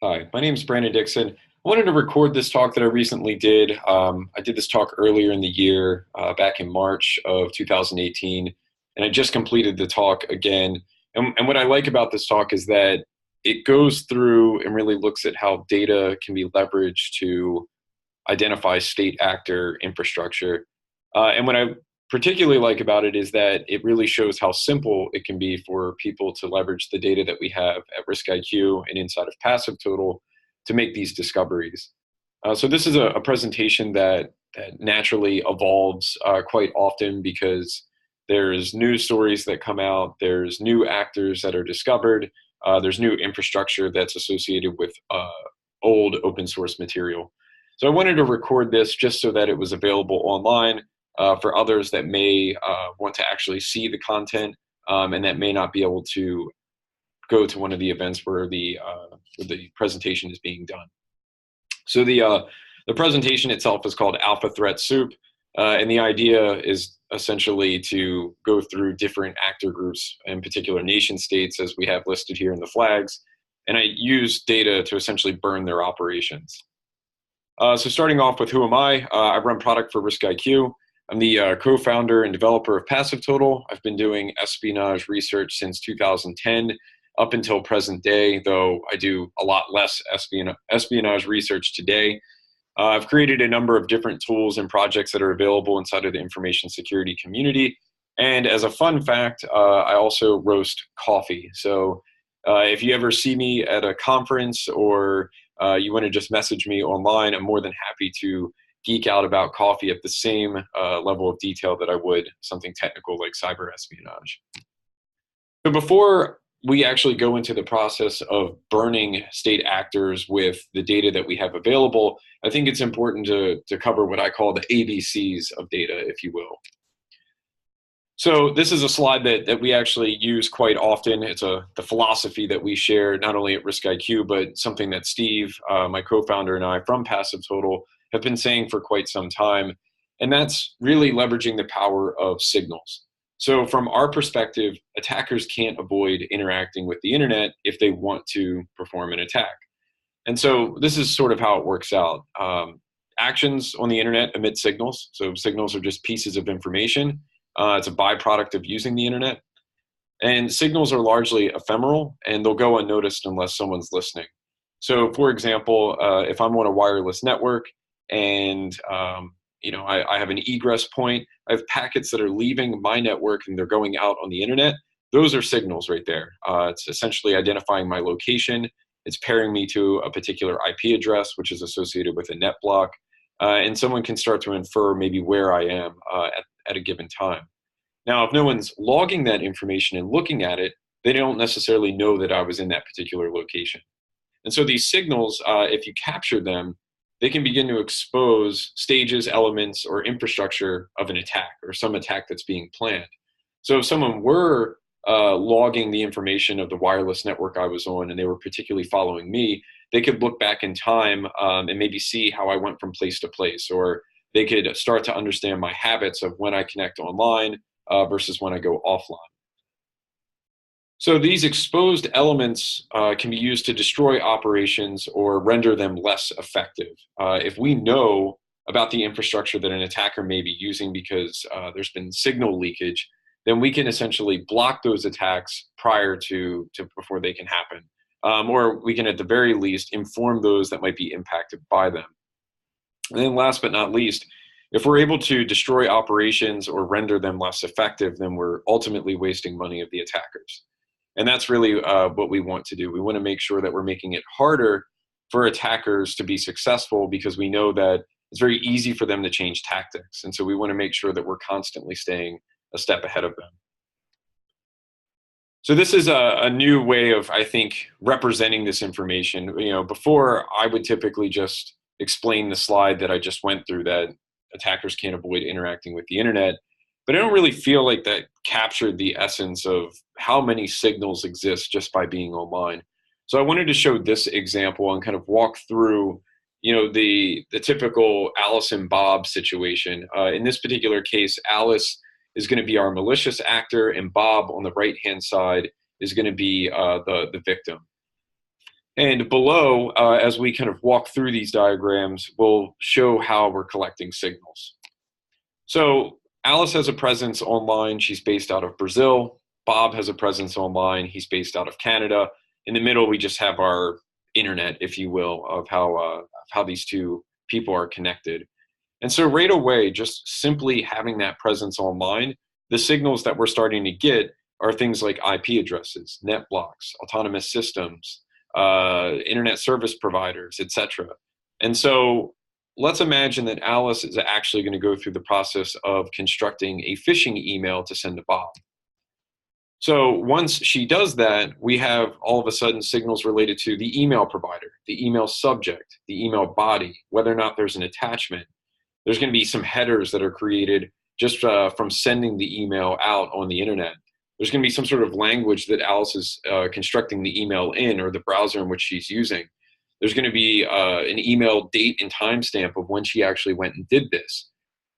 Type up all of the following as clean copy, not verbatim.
Hi, my name is Brandon Dixon. I wanted to record this talk that I recently did. I did this talk earlier in the year, back in March of 2018, and I just completed the talk again. And what I like about this talk is that it goes through and really looks at how data can be leveraged to identify state actor infrastructure. And what I particularly like about it is that it really shows how simple it can be for people to leverage the data that we have at RiskIQ and inside of PassiveTotal to make these discoveries. So this is a presentation that naturally evolves quite often because there's news stories that come out, there's new actors that are discovered, there's new infrastructure that's associated with old open source material. So I wanted to record this just so that it was available online for others that may want to actually see the content and that may not be able to go to one of the events where the presentation is being done. So the presentation itself is called Alphathreat Soup, and the idea is essentially to go through different actor groups, in particular nation states, as we have listed here in the flags, and I use data to essentially burn their operations. So starting off with who am I? I run product for RiskIQ. I'm the co-founder and developer of PassiveTotal. I've been doing espionage research since 2010 up until present day, though I do a lot less espionage research today. I've created a number of different tools and projects that are available inside of the information security community. And as a fun fact, I also roast coffee. So if you ever see me at a conference or you want to just message me online, I'm more than happy to geek out about coffee at the same level of detail that I would something technical like cyber espionage. So before we actually go into the process of burning state actors with the data that we have available, I think it's important to cover what I call the ABCs of data, if you will. So this is a slide that we actually use quite often. It's the philosophy that we share not only at RiskIQ, but something that Steve, my co-founder, and I from PassiveTotal have been saying for quite some time, and that's really leveraging the power of signals. So from our perspective, attackers can't avoid interacting with the internet if they want to perform an attack. And so this is sort of how it works out. Actions on the internet emit signals. So signals are just pieces of information. It's a byproduct of using the internet. And signals are largely ephemeral, and they'll go unnoticed unless someone's listening. So for example, if I'm on a wireless network and I have an egress point, I have packets that are leaving my network and they're going out on the internet. Those are signals right there. It's essentially identifying my location. It's pairing me to a particular IP address, which is associated with a net block. And someone can start to infer maybe where I am at a given time. Now, if no one's logging that information and looking at it, they don't necessarily know that I was in that particular location. And so these signals, if you capture them, they can begin to expose stages, elements, or infrastructure of an attack or some attack that's being planned. So if someone were logging the information of the wireless network I was on and they were particularly following me, they could look back in time and maybe see how I went from place to place, or they could start to understand my habits of when I connect online versus when I go offline. So these exposed elements can be used to destroy operations or render them less effective. If we know about the infrastructure that an attacker may be using because there's been signal leakage, then we can essentially block those attacks prior to before they can happen. Or we can at the very least inform those that might be impacted by them. And then last but not least, if we're able to destroy operations or render them less effective, then we're ultimately wasting money of the attackers. And that's really what we want to do. We want to make sure that we're making it harder for attackers to be successful because we know that it's very easy for them to change tactics. And so we want to make sure that we're constantly staying a step ahead of them. So this is a new way of, I think, representing this information. Before I would typically just explain the slide that I just went through, that attackers can't avoid interacting with the internet. But I don't really feel like that captured the essence of how many signals exist just by being online. So I wanted to show this example and kind of walk through, the typical Alice and Bob situation. In this particular case, Alice is going to be our malicious actor, and Bob on the right-hand side is going to be the victim. And below, as we kind of walk through these diagrams, we'll show how we're collecting signals. So Alice has a presence online. She's based out of Brazil. Bob has a presence online. He's based out of Canada. In the middle, we just have our internet, if you will, of how these two people are connected. And so right away, just simply having that presence online, the signals that we're starting to get are things like IP addresses, net blocks, autonomous systems, internet service providers, etc. And so let's imagine that Alice is actually going to go through the process of constructing a phishing email to send to Bob. So once she does that, we have all of a sudden signals related to the email provider, the email subject, the email body, whether or not there's an attachment. There's going to be some headers that are created just from sending the email out on the internet. There's going to be some sort of language that Alice is constructing the email in, or the browser in which she's using. There's going to be an email date and timestamp of when she actually went and did this.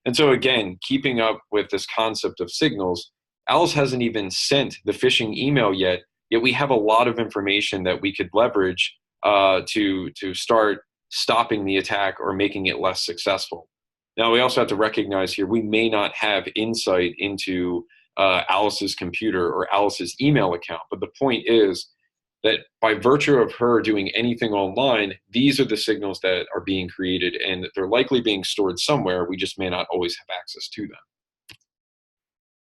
And so again, keeping up with this concept of signals, Alice hasn't even sent the phishing email yet we have a lot of information that we could leverage to start stopping the attack or making it less successful. Now, we also have to recognize here, we may not have insight into Alice's computer or Alice's email account, but the point is that by virtue of her doing anything online, these are the signals that are being created, and they're likely being stored somewhere. We just may not always have access to them.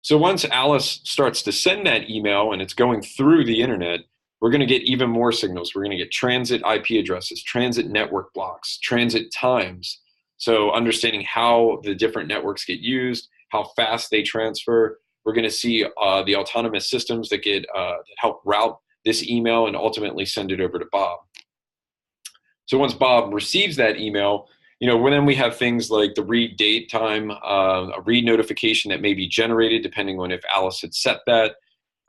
So once Alice starts to send that email and it's going through the internet, we're going to get even more signals. We're going to get transit IP addresses, transit network blocks, transit times. So understanding how the different networks get used, how fast they transfer. We're going to see the autonomous systems that that help route this email and ultimately send it over to Bob. So once Bob receives that email, then we have things like the read date time, a read notification that may be generated depending on if Alice had set that,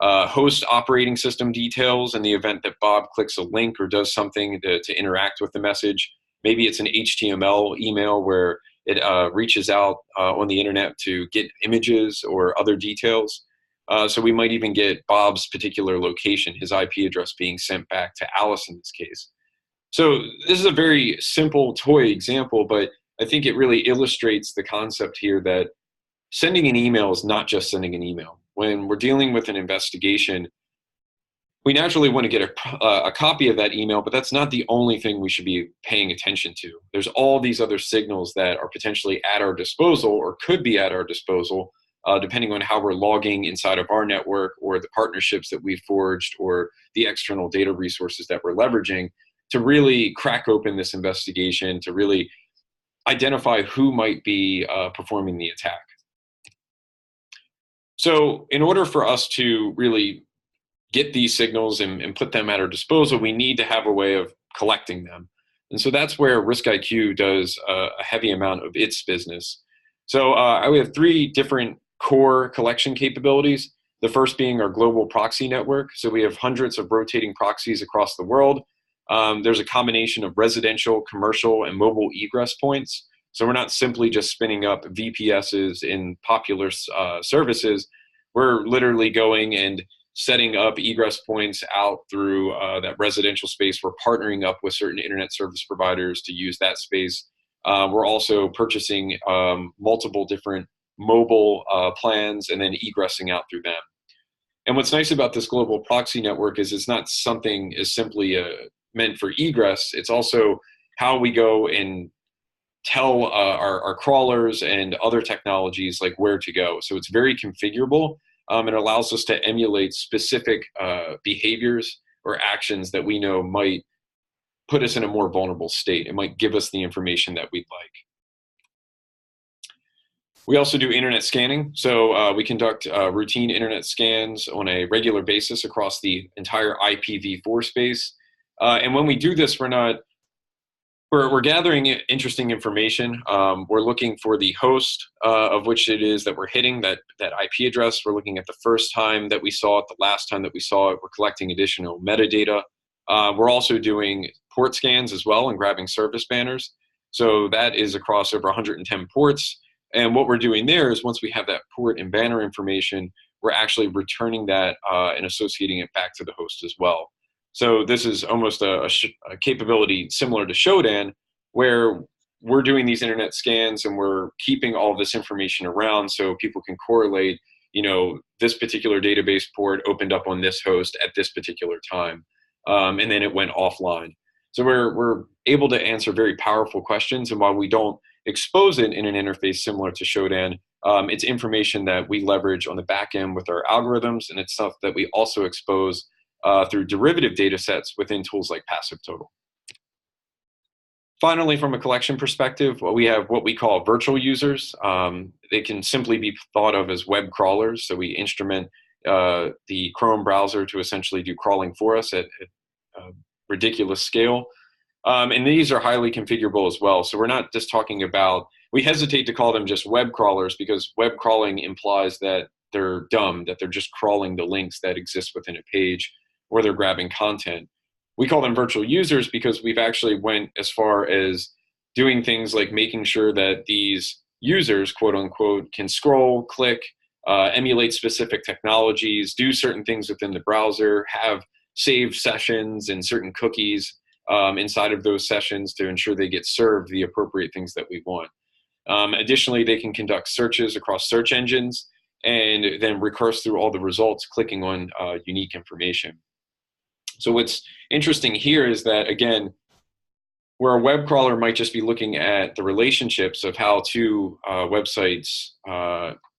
host operating system details in the event that Bob clicks a link or does something to interact with the message. Maybe it's an HTML email where it reaches out on the internet to get images or other details. So we might even get Bob's particular location, his IP address being sent back to Alice in this case. So this is a very simple toy example, but I think it really illustrates the concept here that sending an email is not just sending an email. When we're dealing with an investigation, we naturally want to get a copy of that email, but that's not the only thing we should be paying attention to. There's all these other signals that are potentially at our disposal or could be at our disposal, depending on how we're logging inside of our network or the partnerships that we've forged or the external data resources that we're leveraging to really crack open this investigation, to really identify who might be performing the attack. So in order for us to really get these signals and put them at our disposal, we need to have a way of collecting them. And so that's where RiskIQ does a heavy amount of its business. So we have three different core collection capabilities. The first being our global proxy network. So we have hundreds of rotating proxies across the world. There's a combination of residential, commercial, and mobile egress points. So we're not simply just spinning up VPSs in popular services. We're literally going and setting up egress points out through that residential space. We're partnering up with certain internet service providers to use that space. We're also purchasing multiple different mobile plans and then egressing out through them. And what's nice about this global proxy network is it's not something as simply meant for egress. It's also how we go and tell our crawlers and other technologies like where to go. So it's very configurable. It allows us to emulate specific behaviors or actions that we know might put us in a more vulnerable state. It might give us the information that we'd like. We also do internet scanning. So we conduct routine internet scans on a regular basis across the entire IPv4 space. And when we do this, we're gathering interesting information. We're looking for the host of which it is that we're hitting, that IP address. We're looking at the first time that we saw it, the last time that we saw it. We're collecting additional metadata. We're also doing port scans as well and grabbing service banners. So that is across over 110 ports. And what we're doing there is once we have that port and banner information, we're actually returning that and associating it back to the host as well. So this is almost a capability similar to Shodan, where we're doing these internet scans and we're keeping all this information around so people can correlate, this particular database port opened up on this host at this particular time, and then it went offline. So we're able to answer very powerful questions, and while we don't expose it in an interface similar to Shodan, it's information that we leverage on the back end with our algorithms, and it's stuff that we also expose through derivative data sets within tools like PassiveTotal. Finally, from a collection perspective, we have what we call virtual users. They can simply be thought of as web crawlers. So we instrument the Chrome browser to essentially do crawling for us at a ridiculous scale. And these are highly configurable as well. So we're not just talking about, we hesitate to call them just web crawlers because web crawling implies that they're dumb, that they're just crawling the links that exist within a page or they're grabbing content. We call them virtual users because we've actually went as far as doing things like making sure that these users, quote unquote, can scroll, click, emulate specific technologies, do certain things within the browser, have saved sessions and certain cookies inside of those sessions to ensure they get served the appropriate things that we want. Additionally, they can conduct searches across search engines and then recurse through all the results, clicking on unique information. So what's interesting here is that, again, where a web crawler might just be looking at the relationships of how two websites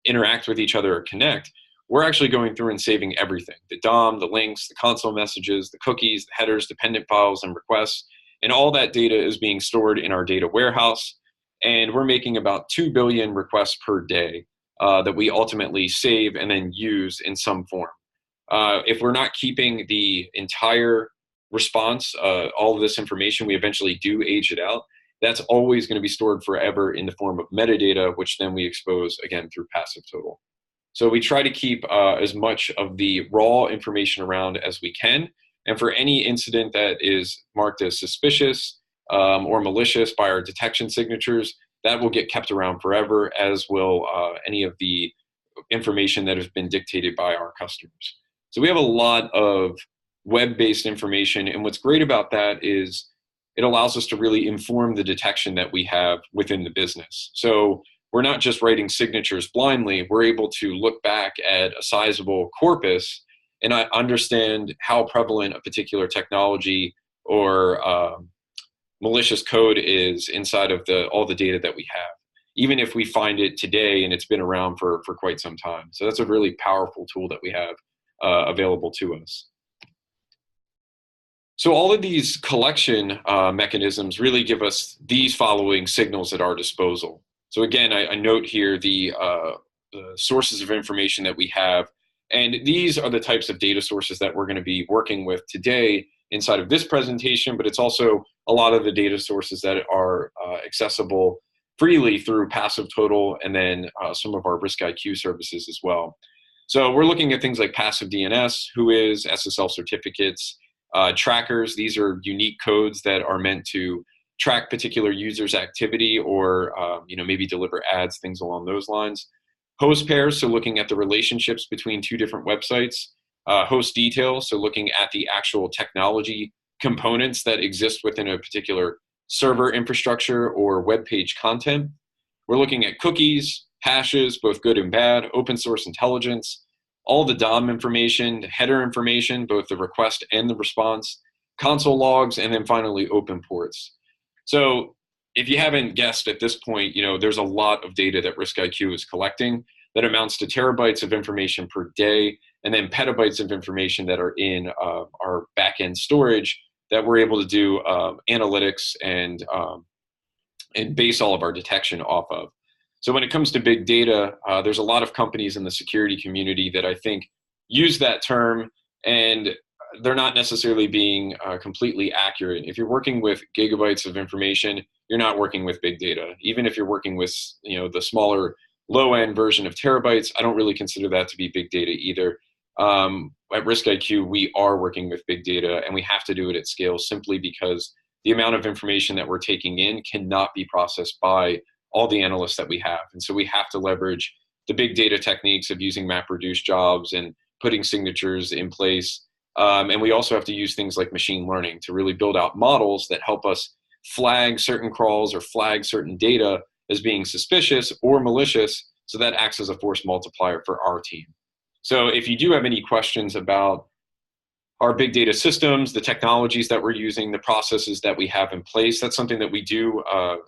interact with each other or connect, we're actually going through and saving everything: the DOM, the links, the console messages, the cookies, the headers, dependent files, and requests. And all that data is being stored in our data warehouse. And we're making about 2 billion requests per day that we ultimately save and then use in some form. If we're not keeping the entire response, all of this information, we eventually do age it out. That's always going to be stored forever in the form of metadata, which then we expose again through PassiveTotal. So we try to keep as much of the raw information around as we can. And for any incident that is marked as suspicious or malicious by our detection signatures, that will get kept around forever, as will any of the information that has been dictated by our customers. So we have a lot of web-based information, and what's great about that is it allows us to really inform the detection that we have within the business. So we're not just writing signatures blindly, we're able to look back at a sizable corpus and understand how prevalent a particular technology or malicious code is inside of all the data that we have, even if we find it today and it's been around for quite some time. So that's a really powerful tool that we have available to us. So all of these collection mechanisms really give us these following signals at our disposal. So again, I note here the sources of information that we have, and these are the types of data sources that we're going to be working with today inside of this presentation, but it's also a lot of the data sources that are accessible freely through PassiveTotal and then some of our RiskIQ services as well. So we're looking at things like passive DNS, WHOIS, SSL certificates, trackers. These are unique codes that are meant to track particular users' activity or maybe deliver ads, things along those lines. Host pairs, so looking at the relationships between two different websites. Host details, so looking at the actual technology components that exist within a particular server infrastructure or web page content. We're looking at cookies, hashes, both good and bad, open source intelligence, all the DOM information, the header information, both the request and the response, console logs, and then finally open ports. So if you haven't guessed at this point, there's a lot of data that RiskIQ is collecting that amounts to terabytes of information per day, and then petabytes of information that are in our backend storage that we're able to do analytics and base all of our detection off of. So when it comes to big data, there's a lot of companies in the security community that I think use that term, and they're not necessarily being completely accurate. If you're working with gigabytes of information, you're not working with big data. Even if you're working with the smaller low-end version of terabytes, I don't really consider that to be big data either. At RiskIQ, we are working with big data, and we have to do it at scale simply because the amount of information that we're taking in cannot be processed by all the analysts that we have. And so we have to leverage the big data techniques of using MapReduce jobs and putting signatures in place And we also have to use things like machine learning to really build out models that help us flag certain crawls or flag certain data as being suspicious or malicious, so that acts as a force multiplier for our team. So if you do have any questions about our big data systems, the technologies that we're using, the processes that we have in place, that's something that we do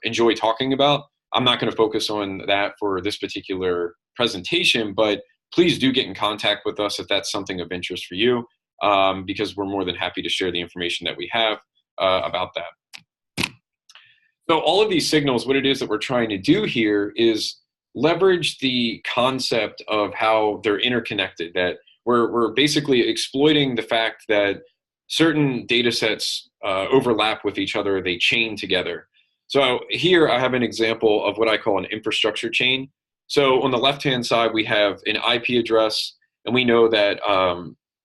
enjoy talking about. I'm not going to focus on that for this particular presentation, but please do get in contact with us if that's something of interest for you, because we're more than happy to share the information that we have about that. So all of these signals, what it is that we're trying to do here is leverage the concept of how they're interconnected, that we're basically exploiting the fact that certain data sets overlap with each other, they chain together. So here I have an example of what I call an infrastructure chain. So on the left-hand side, we have an IP address, and we know that,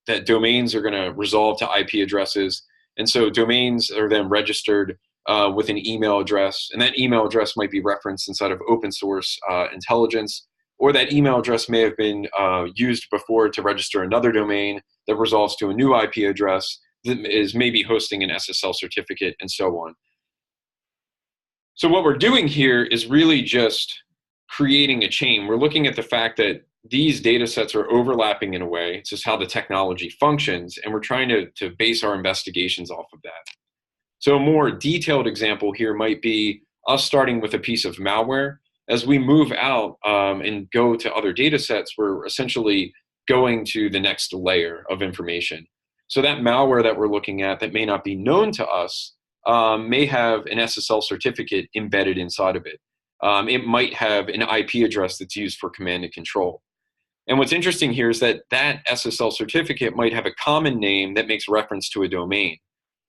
that domains are going to resolve to IP addresses. And so domains are then registered with an email address, and that email address might be referenced inside of open source intelligence, or that email address may have been used before to register another domain that resolves to a new IP address that is maybe hosting an SSL certificate, and so on. So what we're doing here is really just creating a chain. We're looking at the fact that these data sets are overlapping in a way. It's just how the technology functions, and we're trying to base our investigations off of that. So a more detailed example here might be us starting with a piece of malware. As we move out and go to other data sets, we're essentially going to the next layer of information. So that malware that we're looking at that may not be known to us may have an SSL certificate embedded inside of it. It might have an IP address that's used for command and control. And what's interesting here is that that SSL certificate might have a common name that makes reference to a domain.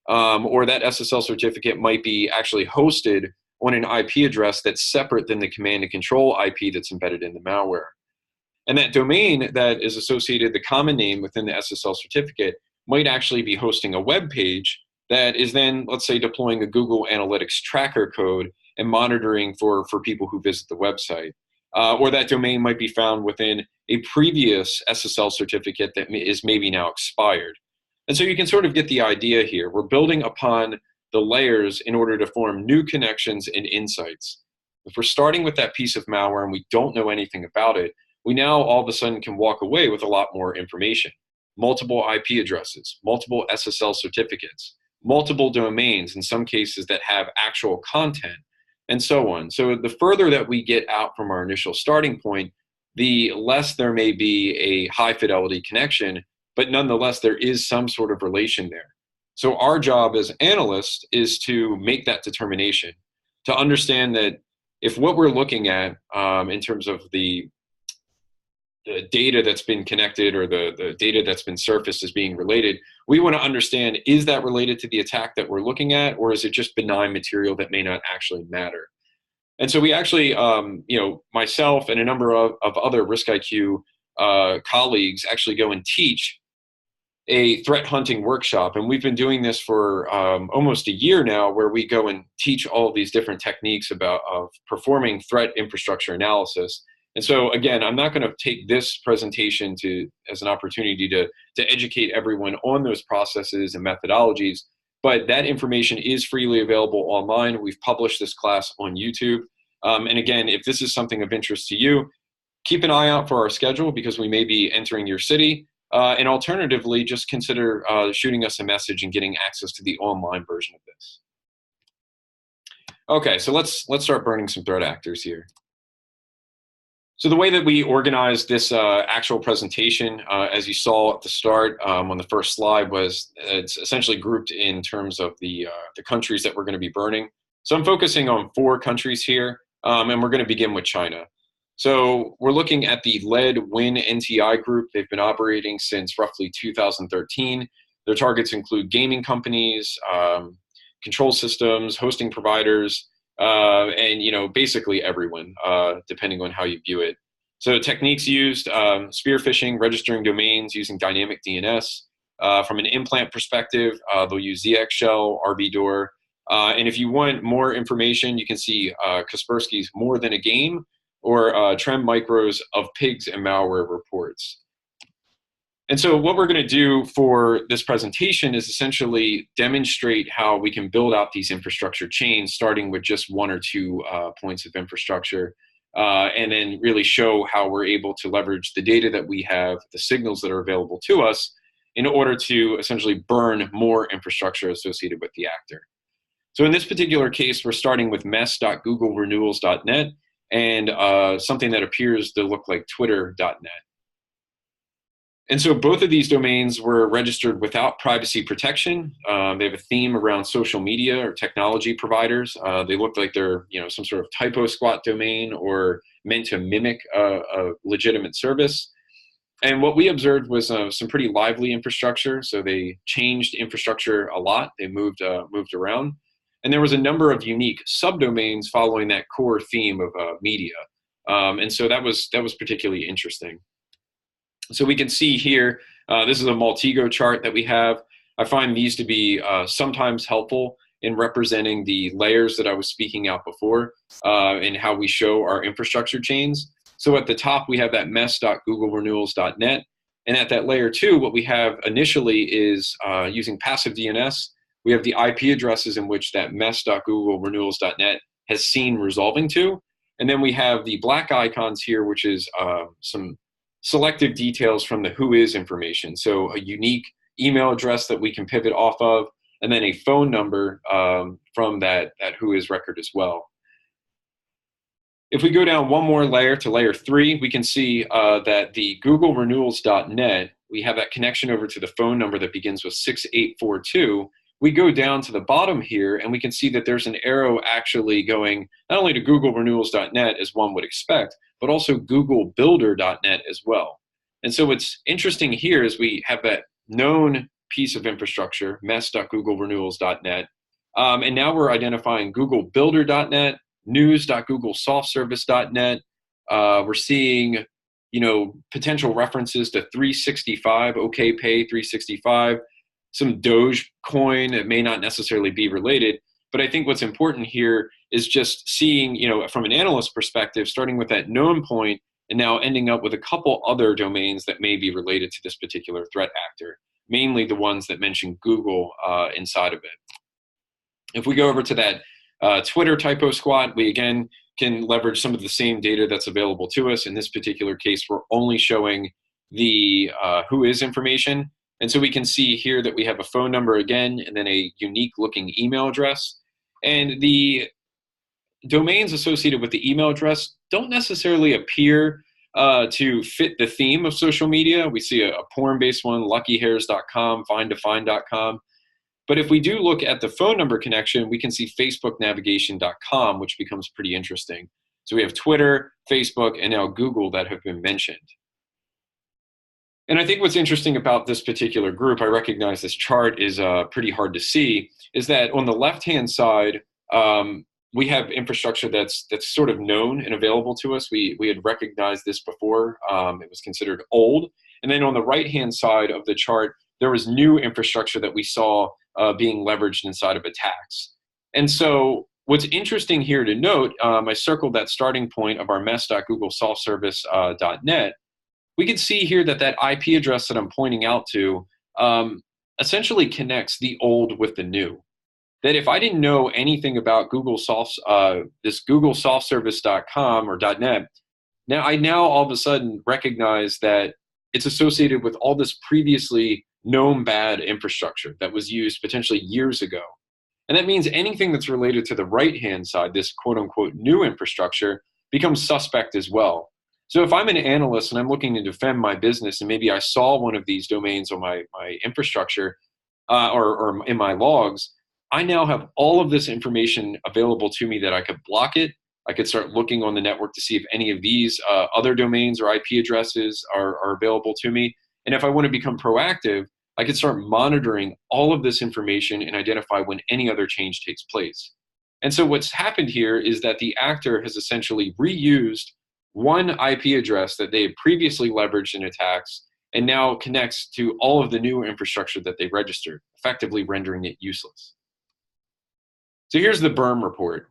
Or that SSL certificate might be actually hosted on an IP address that's separate than the command and control IP that's embedded in the malware. And that domain that is associated, the common name within the SSL certificate, might actually be hosting a web page that is then, let's say, deploying a Google Analytics tracker code and monitoring for people who visit the website. Or that domain might be found within a previous SSL certificate that is maybe now expired. And so you can sort of get the idea here. We're building upon the layers in order to form new connections and insights. If we're starting with that piece of malware and we don't know anything about it, we now all of a sudden can walk away with a lot more information. Multiple IP addresses, multiple SSL certificates, multiple domains in some cases that have actual content, and so on. So the further that we get out from our initial starting point, the less there may be a high fidelity connection, but nonetheless, there is some sort of relation there. So our job as analysts is to make that determination, to understand that if what we're looking at in terms of the data that's been connected or the data that's been surfaced as being related, we want to understand, is that related to the attack that we're looking at, or is it just benign material that may not actually matter? And so we actually, myself and a number of other RiskIQ colleagues actually go and teach a threat hunting workshop. And we've been doing this for almost a year now, where we go and teach all of these different techniques of performing threat infrastructure analysis. And so again, I'm not going to take this presentation as an opportunity to educate everyone on those processes and methodologies, but that information is freely available online. We've published this class on YouTube. And again, if this is something of interest to you, keep an eye out for our schedule, because we may be entering your city. And alternatively, just consider shooting us a message and getting access to the online version of this. Okay, so let's start burning some threat actors here. So the way that we organized this actual presentation, as you saw at the start on the first slide, was it's essentially grouped in terms of the countries that we're going to be burning. So I'm focusing on 4 countries here, and we're going to begin with China. So we're looking at the lead Win NTI group. They've been operating since roughly 2013. Their targets include gaming companies, control systems, hosting providers, and basically everyone, depending on how you view it. So techniques used: spear phishing, registering domains using dynamic DNS. From an implant perspective, they'll use ZX Shell, RBDOR. And if you want more information, you can see Kaspersky's More Than a Game, or Trem Micro's Of Pigs and Malware reports. And so what we're going to do for this presentation is essentially demonstrate how we can build out these infrastructure chains, starting with just one or two points of infrastructure, and then really show how we're able to leverage the data that we have, the signals that are available to us, in order to essentially burn more infrastructure associated with the actor. So in this particular case, we're starting with mess.googlerenewals.net and something that appears to look like twitter.net. And so both of these domains were registered without privacy protection. They have a theme around social media or technology providers. They look like they're some sort of typo squat domain or meant to mimic a legitimate service. And what we observed was some pretty lively infrastructure. So they changed infrastructure a lot. They moved around. And there was a number of unique subdomains following that core theme of media. And so that was particularly interesting. So we can see here, this is a Maltego chart that we have. I find these to be sometimes helpful in representing the layers that I was speaking out before and how we show our infrastructure chains. So at the top, we have that mess.googlerenewals.net. And at that layer 2, what we have initially is using passive DNS, we have the IP addresses in which that mess.googlerenewals.net has seen resolving to. And then we have the black icons here, which is some selective details from the whois information. So a unique email address that we can pivot off of, and then a phone number from that whois record as well. If we go down one more layer to layer 3, we can see that the googlerenewals.net, we have that connection over to the phone number that begins with 6842. We go down to the bottom here and we can see that there's an arrow actually going not only to googlerenewals.net as one would expect, but also googlebuilder.net as well. And so what's interesting here is we have that known piece of infrastructure, mess.googlerenewals.net, and now we're identifying googlebuilder.net, news.googlesoftservice.net. We're seeing, potential references to 365, OKPay 365, some Dogecoin that may not necessarily be related. But I think what's important here is just seeing, from an analyst perspective, starting with that known point and now ending up with a couple other domains that may be related to this particular threat actor, mainly the ones that mention Google inside of it. If we go over to that Twitter typo squat, we again can leverage some of the same data that's available to us. In this particular case, we're only showing the whois information. And so we can see here that we have a phone number again, and then a unique looking email address. And the domains associated with the email address don't necessarily appear to fit the theme of social media. We see a porn-based one, luckyhairs.com, findtofine.com. But if we do look at the phone number connection, we can see facebooknavigation.com, which becomes pretty interesting. So we have Twitter, Facebook, and now Google that have been mentioned. And I think what's interesting about this particular group, I recognize this chart is pretty hard to see, is that on the left-hand side, we have infrastructure that's sort of known and available to us. We had recognized this before. It was considered old. And then on the right-hand side of the chart, there was new infrastructure that we saw being leveraged inside of attacks. And so what's interesting here to note, I circled that starting point of our mess.googlesoftservice.net. We can see here that IP address that I'm pointing out to essentially connects the old with the new. That if I didn't know anything about this googlesoftservice.com or .net, now all of a sudden recognize that it's associated with all this previously known bad infrastructure that was used potentially years ago. And that means anything that's related to the right-hand side, this quote-unquote new infrastructure, becomes suspect as well. So if I'm an analyst and I'm looking to defend my business and maybe I saw one of these domains on my infrastructure or in my logs, I now have all of this information available to me that I could block it. I could start looking on the network to see if any of these other domains or IP addresses are available to me. And if I want to become proactive, I could start monitoring all of this information and identify when any other change takes place. And so what's happened here is that the actor has essentially reused one IP address that they had previously leveraged in attacks and now connects to all of the new infrastructure that they registered, effectively rendering it useless. So here's the BURM report.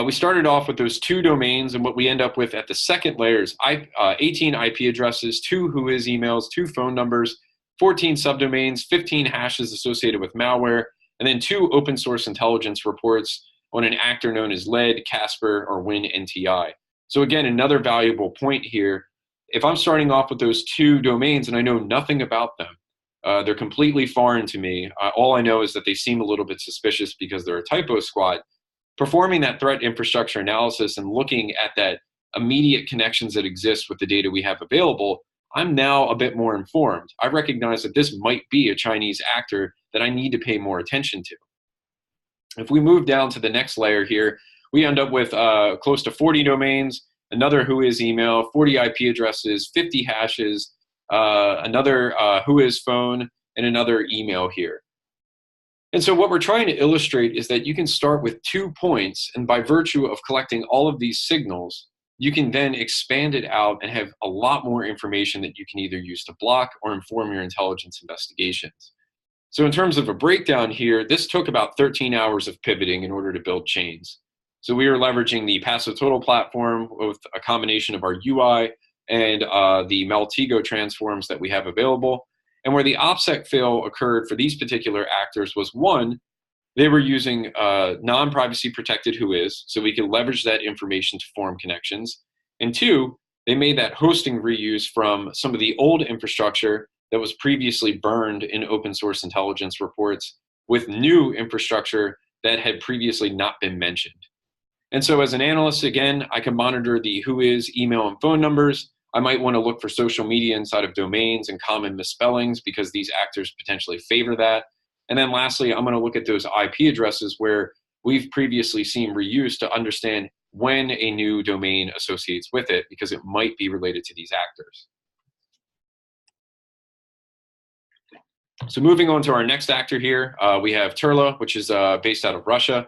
We started off with those 2 domains, and what we end up with at the second layer is 18 IP addresses, 2 whois emails, 2 phone numbers, 14 subdomains, 15 hashes associated with malware, and then 2 open source intelligence reports on an actor known as Lead, Casper, or WinNTI. So again, another valuable point here. If I'm starting off with those 2 domains and I know nothing about them, they're completely foreign to me. All I know is that they seem a little bit suspicious because they're a typo squat. Performing that threat infrastructure analysis and looking at that immediate connections that exist with the data we have available, I'm now a bit more informed. I recognize that this might be a Chinese actor that I need to pay more attention to. If we move down to the next layer here, we end up with close to 40 domains, another whois email, 40 IP addresses, 50 hashes, another whois phone, and another email here. And so what we're trying to illustrate is that you can start with 2 points, and by virtue of collecting all of these signals, you can then expand it out and have a lot more information that you can either use to block or inform your intelligence investigations. So in terms of a breakdown here, this took about 13 hours of pivoting in order to build chains. So we were leveraging the PassiveTotal platform with a combination of our UI and the Maltego transforms that we have available. And where the OPSEC fail occurred for these particular actors was, 1, they were using non-privacy protected whois, so we could leverage that information to form connections. And 2, they made that hosting reuse from some of the old infrastructure that was previously burned in open source intelligence reports with new infrastructure that had previously not been mentioned. And so as an analyst, again, I can monitor the whois, email, and phone numbers. I might want to look for social media inside of domains and common misspellings because these actors potentially favor that. And then lastly, I'm going to look at those IP addresses where we've previously seen reuse to understand when a new domain associates with it because it might be related to these actors. So moving on to our next actor here, we have Turla, which is based out of Russia.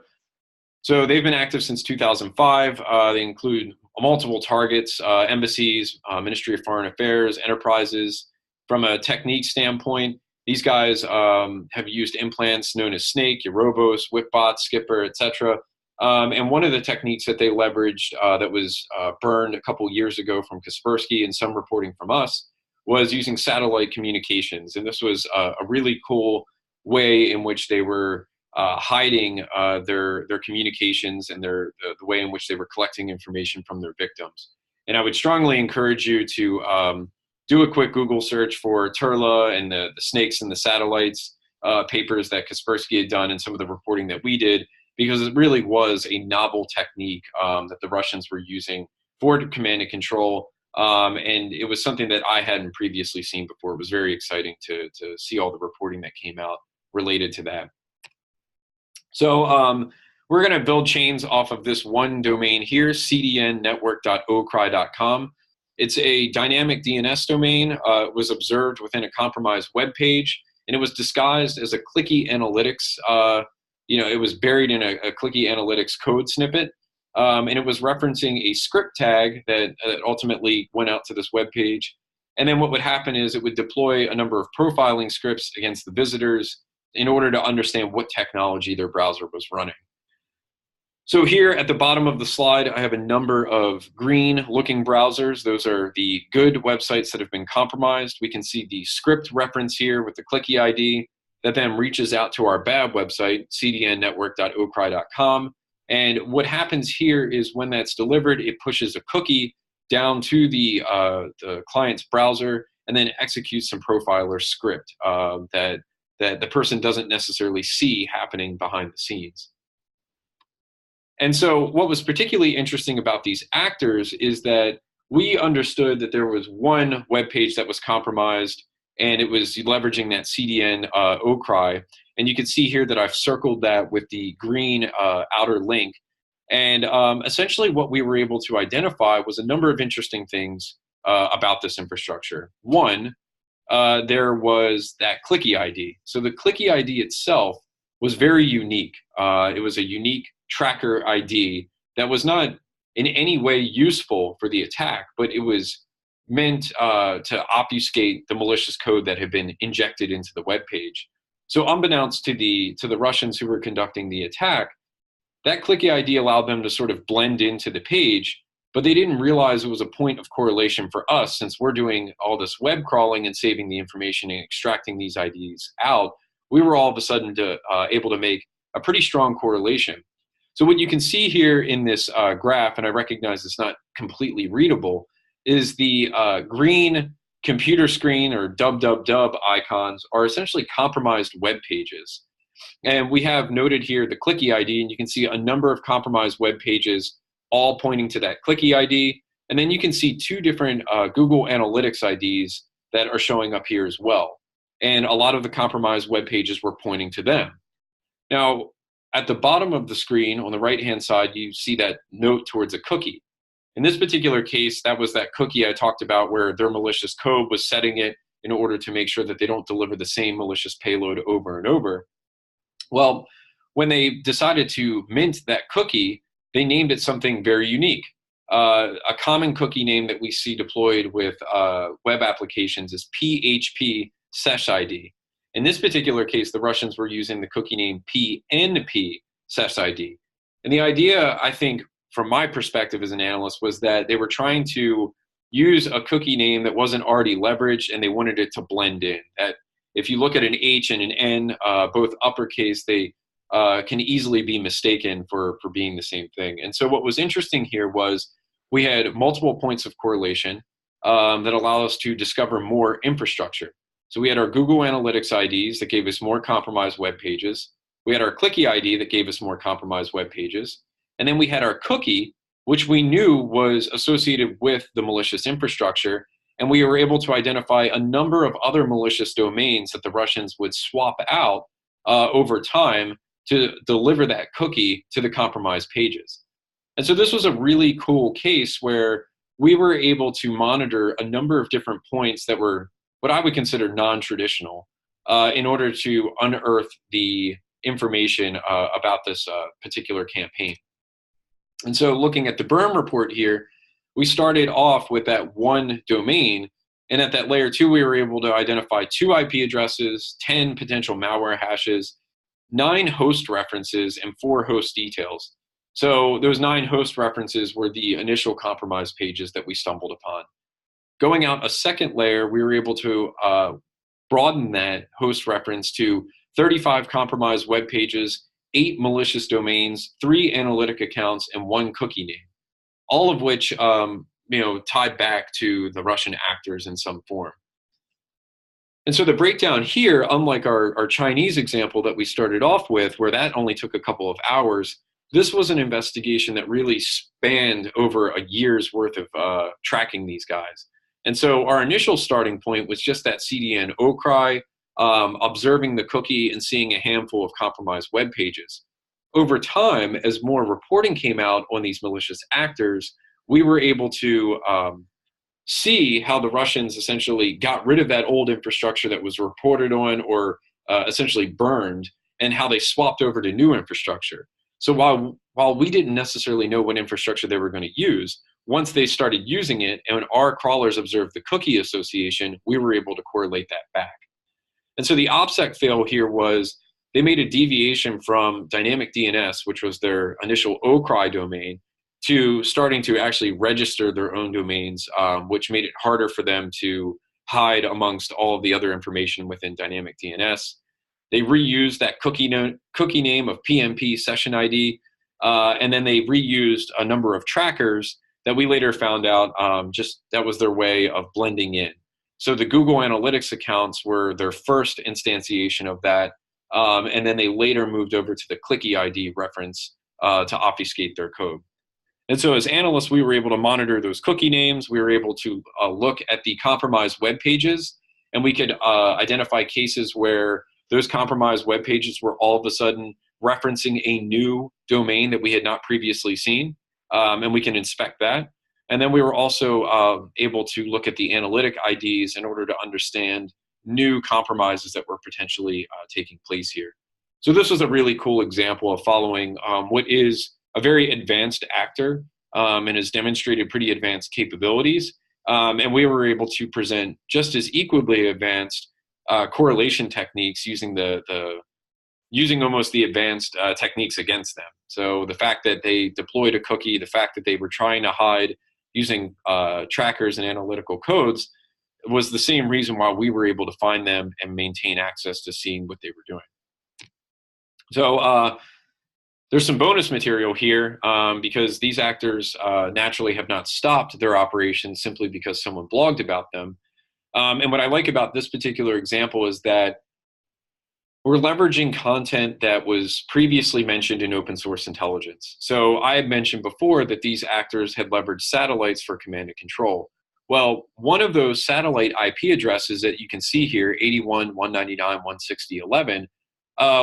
So they've been active since 2005. They include multiple targets, embassies, Ministry of Foreign Affairs, enterprises. From a technique standpoint, these guys have used implants known as Snake, Eurobos, Whipbot, Skipper, etc. And one of the techniques that they leveraged that was burned a couple years ago from Kaspersky and some reporting from us was using satellite communications. And this was a really cool way in which they were hiding their communications and the way in which they were collecting information from their victims. And I would strongly encourage you to do a quick Google search for Turla and the snakes and the satellites papers that Kaspersky had done and some of the reporting that we did, because it really was a novel technique that the Russians were using for command and control. And it was something that I hadn't previously seen before. It was very exciting to see all the reporting that came out related to that. So we're going to build chains off of this one domain here, cdnnetwork.ocry.com. It's a dynamic DNS domain. It was observed within a compromised web page, and it was disguised as a clicky analytics. It was buried in a clicky analytics code snippet, and it was referencing a script tag that ultimately went out to this web page. And then what would happen is it would deploy a number of profiling scripts against the visitors in order to understand what technology their browser was running. So here at the bottom of the slide, I have a number of green looking browsers. Those are the good websites that have been compromised. We can see the script reference here with the clicky ID that then reaches out to our bad website, cdnnetwork.ocry.com. And what happens here is when that's delivered, it pushes a cookie down to the client's browser and then executes some profiler script that the person doesn't necessarily see happening behind the scenes. And so what was particularly interesting about these actors is that we understood that there was one web page that was compromised, and it was leveraging that CDN OCRY. And you can see here that I've circled that with the green outer link. And essentially what we were able to identify was a number of interesting things about this infrastructure. One, there was that clicky ID. So the clicky ID itself was very unique. It was a unique tracker ID that was not in any way useful for the attack, but it was meant to obfuscate the malicious code that had been injected into the web page. So unbeknownst to the Russians who were conducting the attack, That clicky ID allowed them to sort of blend into the page, but they didn't realize it was a point of correlation for us, since we're doing all this web crawling and saving the information and extracting these IDs out. We were all of a sudden able to make a pretty strong correlation. So what you can see here in this graph, and I recognize it's not completely readable, is the green computer screen or www icons are essentially compromised web pages. And we have noted here the clicky ID, and you can see a number of compromised web pages all pointing to that clicky ID. And then you can see two different Google Analytics IDs that are showing up here as well. And a lot of the compromised web pages were pointing to them. Now, at the bottom of the screen on the right-hand side, you see that note towards a cookie. In this particular case, that was that cookie I talked about where their malicious code was setting it in order to make sure that they don't deliver the same malicious payload over and over. Well, when they decided to mint that cookie, they named it something very unique. A common cookie name that we see deployed with web applications is PHP sesh ID. In this particular case, the Russians were using the cookie name PNP sesh ID. And the idea, I think, from my perspective as an analyst, was that they were trying to use a cookie name that wasn't already leveraged, and they wanted it to blend in. That if you look at an H and an N, both uppercase, they can easily be mistaken for being the same thing. And so what was interesting here was we had multiple points of correlation that allow us to discover more infrastructure. So we had our Google Analytics IDs that gave us more compromised web pages. We had our clicky ID that gave us more compromised web pages. And then we had our cookie, which we knew was associated with the malicious infrastructure. And we were able to identify a number of other malicious domains that the Russians would swap out over time to deliver that cookie to the compromised pages. And so this was a really cool case where we were able to monitor a number of different points that were what I would consider non-traditional in order to unearth the information about this particular campaign. And so looking at the Berm report here, we started off with that one domain, and at that layer 2, we were able to identify 2 IP addresses, 10 potential malware hashes, 9 host references, and 4 host details. So those 9 host references were the initial compromised pages that we stumbled upon. Going out a second layer, we were able to broaden that host reference to 35 compromised web pages, 8 malicious domains, 3 analytic accounts, and 1 cookie name, all of which tied back to the Russian actors in some form. And so the breakdown here, unlike our Chinese example that we started off with, where that only took a couple of hours, this was an investigation that really spanned over a year's worth of tracking these guys. And so our initial starting point was just that CDN outcry, observing the cookie and seeing a handful of compromised web pages. Over time, as more reporting came out on these malicious actors, we were able to see how the Russians essentially got rid of that old infrastructure that was reported on or essentially burned, and how they swapped over to new infrastructure. So while we didn't necessarily know what infrastructure they were going to use, once they started using it and our crawlers observed the cookie association, we were able to correlate that back. And so the OPSEC fail here was they made a deviation from dynamic DNS, which was their initial outcry domain, to starting to actually register their own domains, which made it harder for them to hide amongst all of the other information within dynamic DNS. They reused that cookie name of PMP session ID, and then they reused a number of trackers that we later found out that was their way of blending in. So the Google Analytics accounts were their first instantiation of that, and then they later moved over to the clicky ID reference to obfuscate their code. And so as analysts, we were able to monitor those cookie names. We were able to look at the compromised web pages, and we could identify cases where those compromised web pages were all of a sudden referencing a new domain that we had not previously seen, and we can inspect that. And then we were also able to look at the analytic IDs in order to understand new compromises that were potentially taking place here. So this was a really cool example of following what is a very advanced actor and has demonstrated pretty advanced capabilities. And we were able to present just as equally advanced correlation techniques using the using almost the advanced techniques against them. So the fact that they deployed a cookie, the fact that they were trying to hide using trackers and analytical codes was the same reason why we were able to find them and maintain access to seeing what they were doing. So there's some bonus material here because these actors naturally have not stopped their operations simply because someone blogged about them. And what I like about this particular example is that we're leveraging content that was previously mentioned in open source intelligence. So I had mentioned before that these actors had leveraged satellites for command and control. Well, one of those satellite IP addresses that you can see here, 81.199.160.11,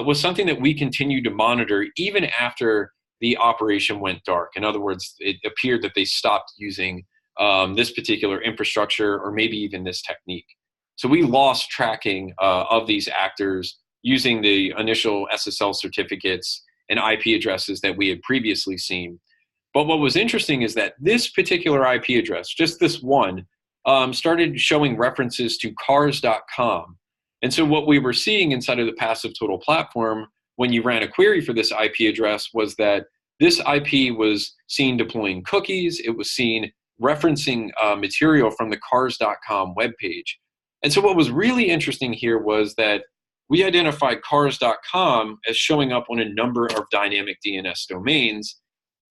was something that we continued to monitor even after the operation went dark. In other words, it appeared that they stopped using this particular infrastructure or maybe even this technique. So we lost tracking of these actors using the initial SSL certificates and IP addresses that we had previously seen. But what was interesting is that this particular IP address, just this one, started showing references to cars.com. And so what we were seeing inside of the PassiveTotal platform when you ran a query for this IP address was that this IP was seen deploying cookies. It was seen referencing material from the cars.com webpage. And so what was really interesting here was that we identified cars.com as showing up on a number of dynamic DNS domains.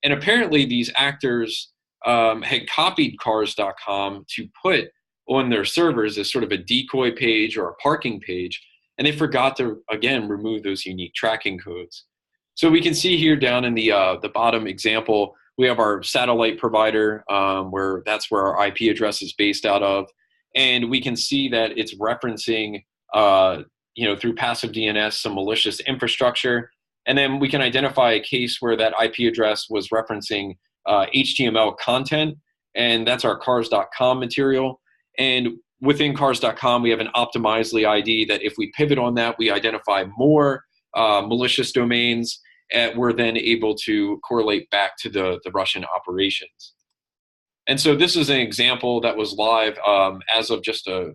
And apparently these actors had copied cars.com to put on their servers as sort of a decoy page or a parking page. And they forgot to, again, remove those unique tracking codes. So we can see here down in the bottom example, we have our satellite provider where that's where our IP address is based out of. And we can see that it's referencing through passive DNS, some malicious infrastructure. And then we can identify a case where that IP address was referencing HTML content, and that's our cars.com material. And within cars.com, we have an optimizely ID that if we pivot on that, we identify more malicious domains, and we're then able to correlate back to the Russian operations. And so this is an example that was live as of just a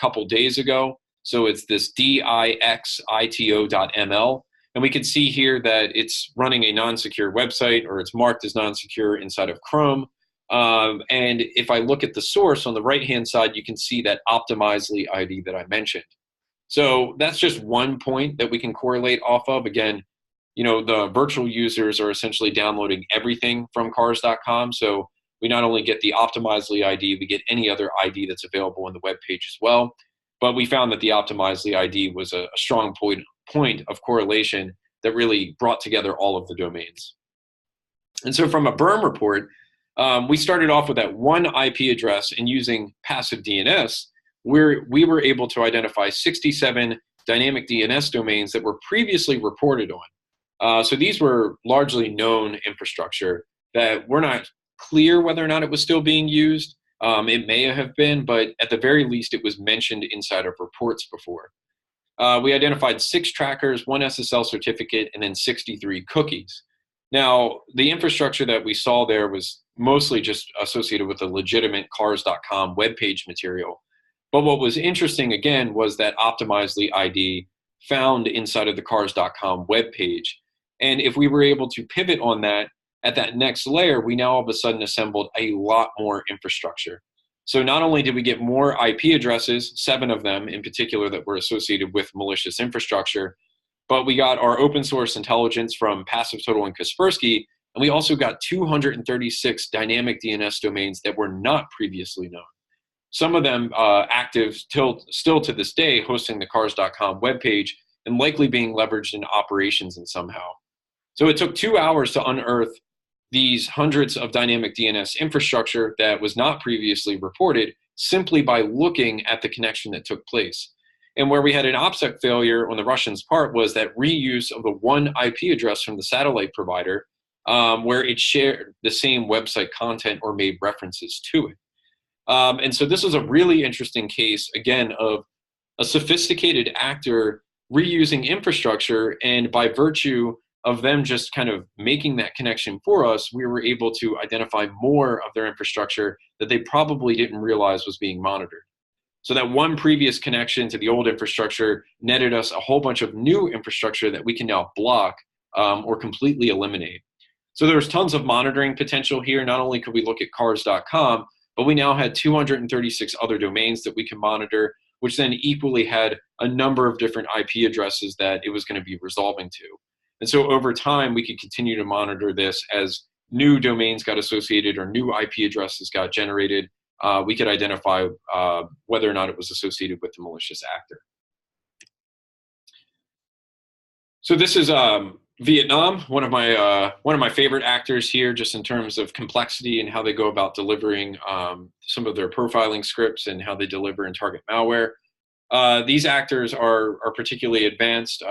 couple days ago. So it's this dixito.ml. And we can see here that it's running a non-secure website, or it's marked as non-secure inside of Chrome. And if I look at the source on the right-hand side, you can see that optimizely ID that I mentioned. So that's just one point that we can correlate off of. Again, the virtual users are essentially downloading everything from cars.com. So we not only get the optimizely ID, we get any other ID that's available on the web page as well. But we found that the optimizely ID was a strong point of correlation that really brought together all of the domains. And so from a berm report, we started off with that one IP address, and using passive DNS, we were able to identify 67 dynamic DNS domains that were previously reported on. So these were largely known infrastructure that we're not clear whether or not it was still being used. It may have been, but at the very least, it was mentioned inside of reports before. We identified 6 trackers, 1 SSL certificate, and then 63 cookies. Now, the infrastructure that we saw there was mostly just associated with the legitimate cars.com webpage material. But what was interesting, again, was that optimizely ID found inside of the cars.com webpage. And if we were able to pivot on that, at that next layer, we now all of a sudden assembled a lot more infrastructure. So not only did we get more IP addresses, 7 of them in particular that were associated with malicious infrastructure, but we got our open source intelligence from PassiveTotal and Kaspersky, and we also got 236 dynamic DNS domains that were not previously known. Some of them active still to this day, hosting the cars.com webpage and likely being leveraged in operations in somehow. So it took 2 hours to unearth these hundreds of dynamic DNS infrastructure that was not previously reported simply by looking at the connection that took place. And where we had an OPSEC failure on the Russians' part was that reuse of the one IP address from the satellite provider where it shared the same website content or made references to it. And so this was a really interesting case, again, of a sophisticated actor reusing infrastructure, and by virtue of them just kind of making that connection for us, we were able to identify more of their infrastructure that they probably didn't realize was being monitored. So that one previous connection to the old infrastructure netted us a whole bunch of new infrastructure that we can now block or completely eliminate. So there was tons of monitoring potential here. Not only could we look at cars.com, but we now had 236 other domains that we can monitor, which then equally had a number of different IP addresses that it was going to be resolving to. And so over time, we could continue to monitor this as new domains got associated or new IP addresses got generated. We could identify whether or not it was associated with the malicious actor. So this is Vietnam, one of my favorite actors here, just in terms of complexity and how they go about delivering some of their profiling scripts and how they deliver and target malware. These actors are particularly advanced,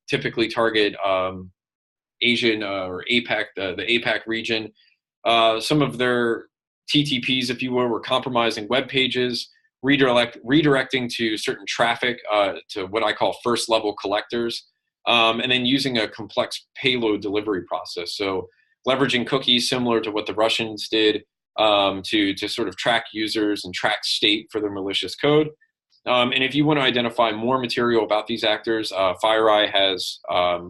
typically target Asian or APAC, the APAC region. Some of their TTPs, if you will, were compromising web pages, redirecting to certain traffic to what I call first level collectors. And then using a complex payload delivery process. So leveraging cookies similar to what the Russians did to sort of track users and track state for their malicious code. And if you want to identify more material about these actors, FireEye has